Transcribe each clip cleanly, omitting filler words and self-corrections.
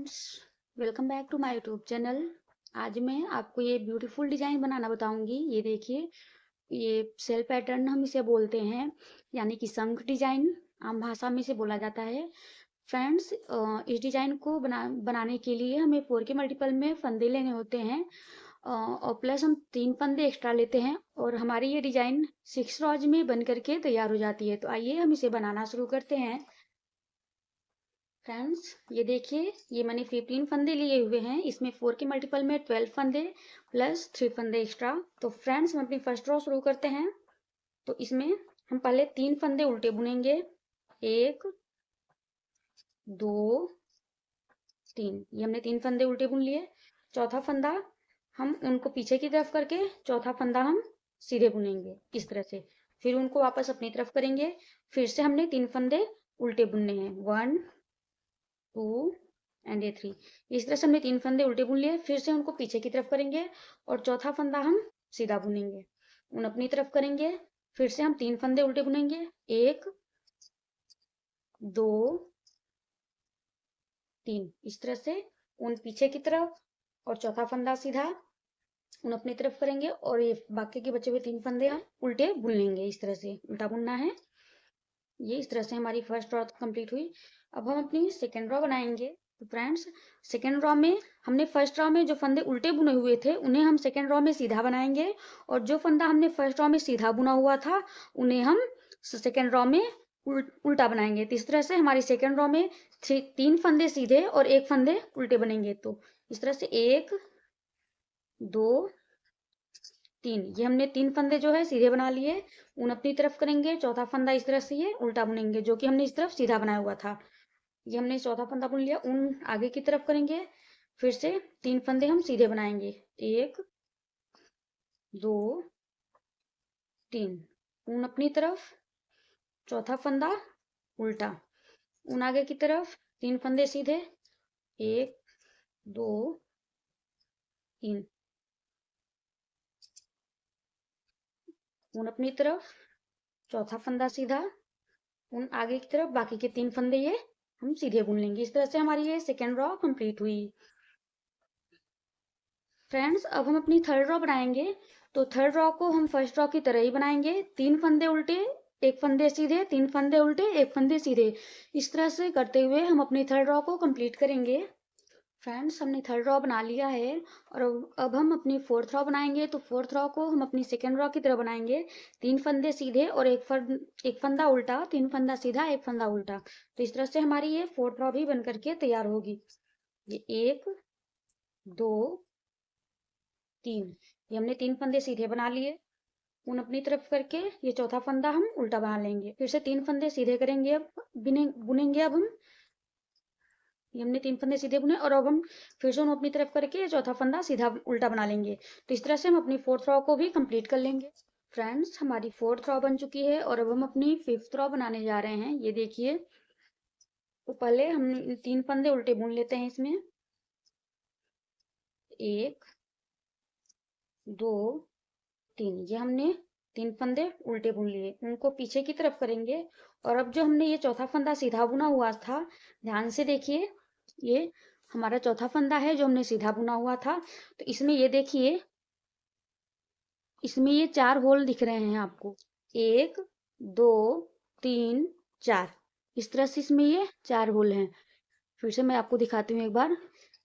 Friends, welcome back to my YouTube channel. आज मैं आपको ये ब्यूटीफुल डिजाइन बनाना बताऊंगी। ये देखिए, ये सेल पैटर्न हम इसे बोलते हैं, यानी कि शंख डिजाइन आम भाषा में इसे बोला जाता है। फ्रेंड्स, इस डिजाइन को बनाने के लिए हमें 4 के मल्टीपल में फंदे लेने होते हैं, और प्लस हम 3 फंदे एक्स्ट्रा लेते हैं और हमारी ये डिजाइन 6 रॉज में बन करके तैयार हो जाती है। तो आइए हम इसे बनाना शुरू करते हैं। फ्रेंड्स, ये देखिए, ये मैंने 15 फंदे लिए हुए हैं। इसमें 4 के मल्टीपल में 12 फंदे प्लस 3 फंदे एक्स्ट्रा। तो फ्रेंड्स, हम अपनी फर्स्ट रो शुरू करते हैं। तो इसमें हम पहले 3 फंदे उल्टे बुनेंगे। 1 2 3, ये हमने 3 फंदे उल्टे बुन लिए। चौथा फंदा हम उनको पीछे की तरफ करके चौथा फंदा हम सीधे बुनेंगे इस तरह से। फिर उनको वापस अपनी तरफ करेंगे। फिर से हमने 3 फंदे उल्टे बुनने हैं, 1 2 एंड ये 3। इस तरह से हमने 3 फंदे उल्टे बुन लिए। फिर से उनको पीछे की तरफ करेंगे और चौथा फंदा हम सीधा बुनेंगे, उन अपनी तरफ करेंगे। फिर से हम 3 फंदे उल्टे बुनेंगे, 1 2 3, इस तरह से उन पीछे की तरफ और चौथा फंदा सीधा, उन अपनी तरफ करेंगे और ये बाकी के बचे हुए 3 फंदे हम उल्टे बुन लेंगे। इस तरह से उल्टा बुनना है। ये इस तरह से हमारी फर्स्ट रॉ कंप्लीट हुई। अब हम अपनी सेकेंड रॉ बनाएंगे। तो फ्रेंड्स, सेकेंड रॉ में हमने फर्स्ट रॉ में जो फंदे उल्टे बुने हुए थे उन्हें हम सेकेंड रॉ में सीधा बनाएंगे, और जो फंदा हमने फर्स्ट रॉ में सीधा बुना हुआ था उन्हें हम सेकेंड रॉ में उल्टा बनाएंगे। तो इस तरह से हमारी सेकेंड रॉ में 3 फंदे सीधे और 1 फंदे उल्टे बनेंगे। तो इस तरह से 1 2 3, ये हमने 3 फंदे जो है सीधे बना लिए, उन अपनी तरफ करेंगे। चौथा फंदा इस तरह से ये उल्टा बुनेंगे, जो कि हमने इस तरफ सीधा बनाया हुआ था। ये हमने चौथा फंदा बुन लिया, उन आगे की तरफ करेंगे। फिर से 3 फंदे हम सीधे बनाएंगे, 1 2 3, उन अपनी तरफ, चौथा फंदा उल्टा, उन आगे की तरफ 3 फंदे सीधे, 1 2 3, उन अपनी तरफ, चौथा फंदा सीधा, उन आगे की तरफ बाकी के 3 फंदे ये हम सीधे बुन लेंगे। इस तरह से हमारी ये सेकेंड रॉ कंप्लीट हुई। फ्रेंड्स, अब हम अपनी थर्ड रॉ बनाएंगे। तो थर्ड रॉ को हम फर्स्ट रॉ की तरह ही बनाएंगे, 3 फंदे उल्टे 1 फंदे सीधे, 3 फंदे उल्टे 1 फंदे सीधे। इस तरह से करते हुए हम अपनी थर्ड रॉ को कंप्लीट करेंगे। फ्रेंड्स, हमने थर्ड रॉ बना लिया है और अब हम अपनी फोर्थ रॉ बनाएंगे। तो फोर्थ रॉ को हम अपनी सेकेंड रॉ की तरह बनाएंगे, 3 फंदे सीधे और एक फंदा उल्टा, 3 फंदा सीधा 1 फंदा उल्टा। तो इस तरह से हमारी ये फोर्थ रॉ भी बन करके तैयार होगी। ये 1 2 3, ये हमने 3 फंदे सीधे बना लिए, उन अपनी तरफ करके ये चौथा फंदा हम उल्टा बना लेंगे। फिर से 3 फंदे सीधे करेंगे, अब बुनेंगे। अब हम ये हमने 3 फंदे सीधे बुने और अब हम फिर से उन्हें अपनी तरफ करके चौथा फंदा सीधा उल्टा बना लेंगे। तो इस तरह से हम अपनी फोर्थ रॉ को भी कंप्लीट कर लेंगे। फ्रेंड्स, हमारी फोर्थ रॉ बन चुकी है और अब हम अपनी फिफ्थ रॉ बनाने जा रहे हैं। ये देखिए, तो पहले हम 3 फंदे उल्टे बुन लेते हैं इसमें, 1 2 3, ये हमने 3 फंदे उल्टे बुन लिए, उनको पीछे की तरफ करेंगे। और अब जो हमने ये चौथा फंदा सीधा बुना हुआ था, ध्यान से देखिए, ये हमारा चौथा फंदा है जो हमने सीधा बुना हुआ था। तो इसमें ये देखिए, इसमें ये 4 होल दिख रहे हैं आपको, 1 2 3 4, इस तरह से इसमें ये 4 होल हैं। फिर से मैं आपको दिखाती हूँ एक बार,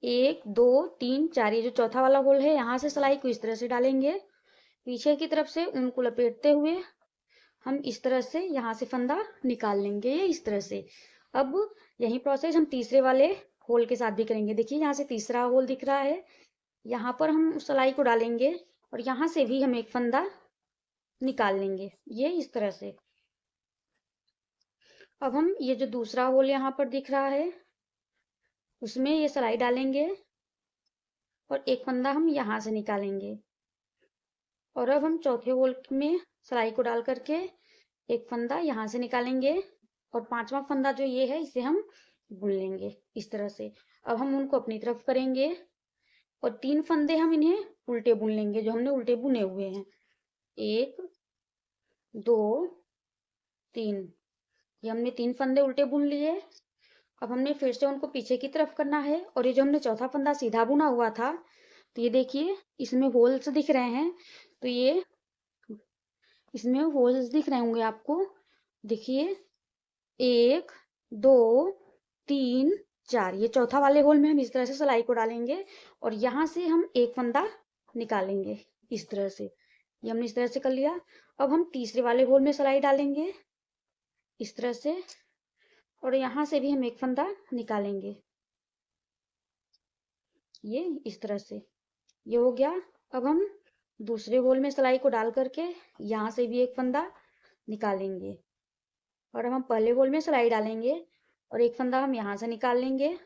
1 2 3 4, ये जो चौथा वाला होल है यहाँ से सिलाई को इस तरह से डालेंगे, पीछे की तरफ से उनको लपेटते हुए हम इस तरह से यहाँ से फंदा निकाल लेंगे, ये इस तरह से। अब यही प्रोसेस हम तीसरे वाले होल के साथ भी करेंगे। देखिए, यहाँ से तीसरा होल दिख रहा है, यहाँ पर हम सिलाई को डालेंगे और यहाँ से भी हम एक फंदा निकाल लेंगे, ये इस तरह से। अब हम ये जो दूसरा होल यहाँ पर दिख रहा है उसमें ये सिलाई डालेंगे और एक फंदा हम यहाँ से निकालेंगे। और अब हम चौथे होल में सिलाई को डाल करके एक फंदा यहाँ से निकालेंगे और पांचवा फंदा जो ये है इसे हम बुन लेंगे इस तरह से। अब हम उनको अपनी तरफ करेंगे और 3 फंदे हम इन्हें उल्टे बुन लेंगे, जो हमने उल्टे बुने हुए हैं, 1 2 3, ये हमने 3 फंदे उल्टे बुन लिए। अब हमने फिर से उनको पीछे की तरफ करना है, और ये जो हमने चौथा फंदा सीधा बुना हुआ था, तो ये देखिए इसमें होल्स दिख रहे हैं, तो ये इसमें होल्स दिख रहे होंगे आपको, देखिए 1 2 3 4, ये चौथा वाले होल में हम इस तरह से सिलाई को डालेंगे, और यहाँ से हम एक फंदा निकालेंगे इस तरह से। ये हमने इस तरह से कर लिया। अब हम तीसरे वाले होल में सिलाई डालेंगे इस तरह से, और यहाँ से भी हम एक फंदा निकालेंगे, ये इस तरह से। ये हो गया। अब हम दूसरे होल में सिलाई को डाल करके यहाँ से भी एक फंदा निकालेंगे, और अब हम पहले होल में सिलाई डालेंगे, और एक फंदा हम यहाँ से निकाल लेंगे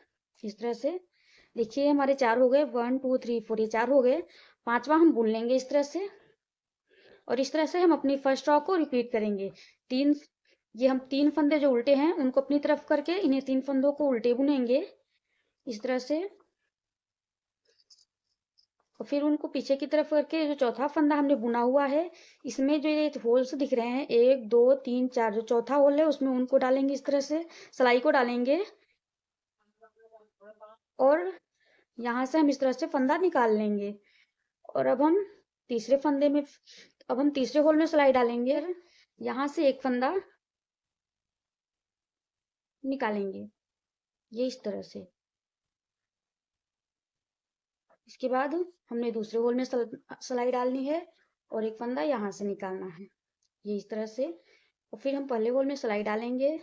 इस तरह से। देखिए हमारे 4 हो गए, 1 2 3 4, ये 4 हो गए। पांचवा हम बुन लेंगे इस तरह से, और इस तरह से हम अपनी फर्स्ट रॉ को रिपीट करेंगे। ये हम 3 फंदे जो उल्टे हैं उनको अपनी तरफ करके इन्हें 3 फंदों को उल्टे बुनेंगे इस तरह से, और फिर उनको पीछे की तरफ करके जो चौथा फंदा हमने बुना हुआ है, इसमें जो ये होल्स दिख रहे हैं 1 2 3 4, जो चौथा होल है उसमें उनको डालेंगे इस तरह से, सिलाई को डालेंगे, और यहाँ से हम इस तरह से फंदा निकाल लेंगे। और अब हम तीसरे होल में सिलाई डालेंगे, यहाँ से एक फंदा निकालेंगे, ये इस तरह से। इसके बाद हमने दूसरे होल में सिलाई डालनी है, और एक फंदा यहाँ से निकालना है, ये इस तरह से। और फिर हम पहले होल में सिलाई डालेंगे,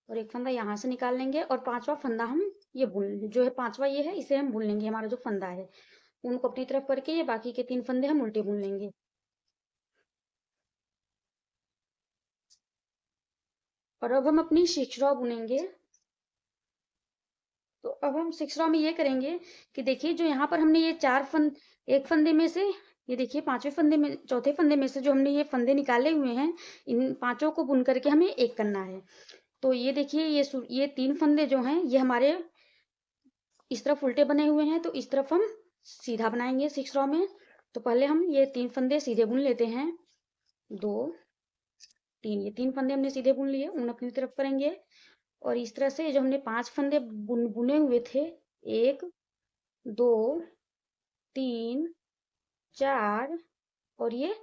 और एक फंदा यहाँ से निकाल लेंगे, और पांचवा फंदा हम ये बुन जो है पांचवा ये है, इसे हम बुन लेंगे। हमारा जो फंदा है उनको अपनी तरफ करके ये बाकी के 3 फंदे हम उल्टे बुन लेंगे। और अब हम अपनी 6 रॉ बुनेंगे। तो अब हम 6 रॉ में ये करेंगे कि देखिए जो यहाँ पर हमने ये एक फंदे में से, ये देखिए चौथे फंदे में से जो हमने ये फंदे निकाले हुए हैं, इन पांचों को बुन करके हमें एक करना है। तो ये देखिए ये 3 फंदे जो हैं ये हमारे इस तरफ उल्टे बने हुए हैं, तो इस तरफ हम सीधा बनाएंगे 6 रॉ में। तो पहले हम ये 3 फंदे सीधे बुन लेते हैं, 2 3, ये 3 फंदे हमने सीधे बुन लिए, उन अपनी तरफ करेंगे, और इस तरह से जो हमने 5 फंदे बुने हुए थे, 1 2 3 4 और ये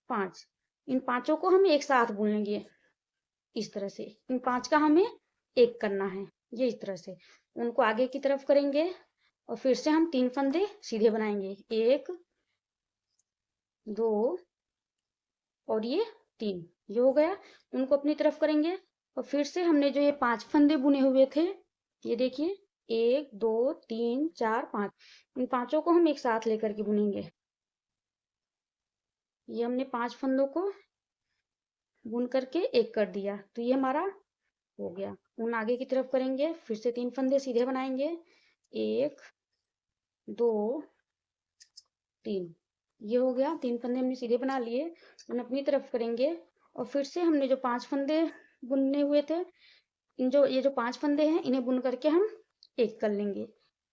5, इन पांचों को हम एक साथ बुन लेंगे इस तरह से। इन 5 का हमें एक करना है, ये इस तरह से उनको आगे की तरफ करेंगे, और फिर से हम 3 फंदे सीधे बनाएंगे, 1 2 और ये 3, ये हो गया। उनको अपनी तरफ करेंगे, और फिर से हमने जो ये 5 फंदे बुने हुए थे, ये देखिए 1 2 3 4 5, इन पांचों को हम एक साथ लेकर के बुनेंगे। ये हमने 5 फंदों को बुन करके एक कर दिया, तो ये हमारा हो गया। उन आगे की तरफ करेंगे, फिर से 3 फंदे सीधे बनाएंगे, 1 2 3, ये हो गया। 3 फंदे हमने सीधे बना लिए, उन अपनी तरफ करेंगे, और फिर से हमने जो 5 फंदे बुनने हुए थे, ये जो 5 फंदे हैं इन्हें बुन करके हम एक कर लेंगे,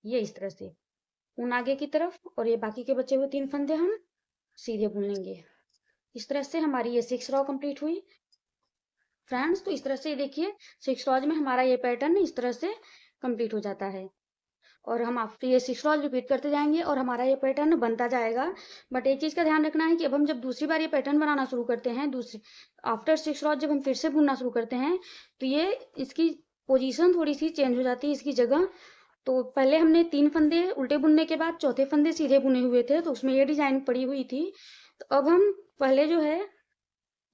ये इस तरह से उन आगे की तरफ, और ये बाकी के बचे हुए 3 फंदे हम सीधे बुन लेंगे। इस तरह से हमारी ये 6 रॉ कंप्लीट हुई फ्रेंड्स। तो इस तरह से देखिए 6 रॉज में हमारा ये पैटर्न इस तरह से कंप्लीट हो जाता है, और हम आफ्टर ये 6 रॉज रिपीट करते जाएंगे और हमारा ये पैटर्न बनता जाएगा। बट एक चीज का ध्यान रखना है कि अब हम जब दूसरी बार ये पैटर्न बनाना शुरू करते हैं, आफ्टर 6 रॉज जब हम फिर से बुनना शुरू करते हैं, तो ये इसकी पोजीशन थोड़ी सी चेंज हो जाती है, इसकी जगह। तो पहले हमने 3 फंदे उल्टे बुनने के बाद चौथे फंदे सीधे बुने हुए थे, तो उसमें ये डिजाइन पड़ी हुई थी। तो अब हम पहले जो है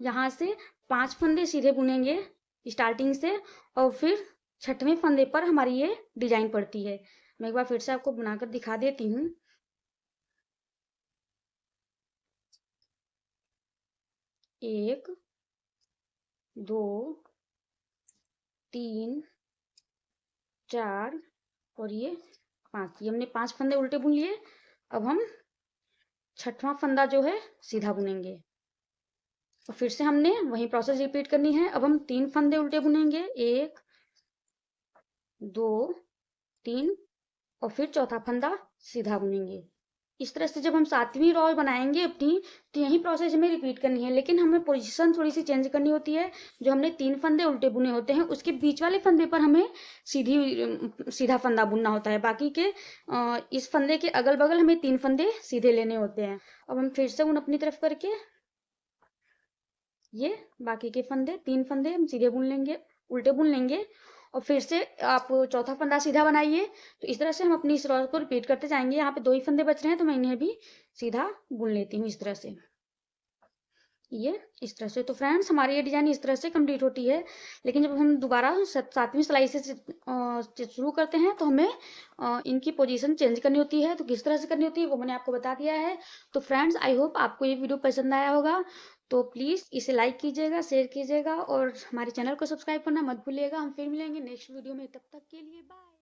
यहाँ से 5 फंदे सीधे बुनेंगे स्टार्टिंग से, और फिर 6वें फंदे पर हमारी ये डिजाइन पड़ती है। मैं एक बार फिर से आपको बनाकर दिखा देती हूँ। एक 2 3 4 और ये 5, ये हमने 5 फंदे उल्टे बुन लिए। अब हम 6वां फंदा जो है सीधा बुनेंगे, और फिर से हमने वही प्रोसेस रिपीट करनी है। अब हम 3 फंदे उल्टे बुनेंगे, 1 2 3, और फिर चौथा फंदा सीधा बुनेंगे, इस तरह से जब हम 7वीं रॉ बनाएंगे अपनी, तो यही प्रोसेस हमें रिपीट करनी है, लेकिन हमें पोजीशन थोड़ी सी चेंज करनी होती है। जो हमने 3 फंदे उल्टे बुने होते हैं, उसके बीच वाले फंदे पर हमें सीधा फंदा बुनना होता है। बाकी के इस फंदे के अगल बगल हमें 3 फंदे सीधे लेने होते हैं। अब हम फिर से उन अपनी तरफ करके ये बाकी के फंदे 3 फंदे हम सीधे बुन लेंगे, उल्टे बुन लेंगे, और फिर से आप चौथा फंदा सीधा बनाइए। तो इस तरह से हम अपनी इस रॉ को रिपीट करते जाएंगे। यहाँ पे 2 ही फंदे बच रहे हैं, तो मैं इन्हें भी सीधा बुन लेती हूँ इस तरह से। ये इस तरह से। तो फ्रेंड्स, हमारी ये डिजाइन इस तरह से कंप्लीट होती है। लेकिन जब हम दोबारा 7वीं सिलाई से शुरू करते हैं, तो हमें इनकी पोजीशन चेंज करनी होती है। तो किस तरह से करनी होती है वो मैंने आपको बता दिया है। तो फ्रेंड्स, आई होप आपको ये वीडियो पसंद आया होगा। तो प्लीज़ इसे लाइक कीजिएगा, शेयर कीजिएगा, और हमारे चैनल को सब्सक्राइब करना मत भूलिएगा। हम फिर मिलेंगे नेक्स्ट वीडियो में, तब तक के लिए बाय।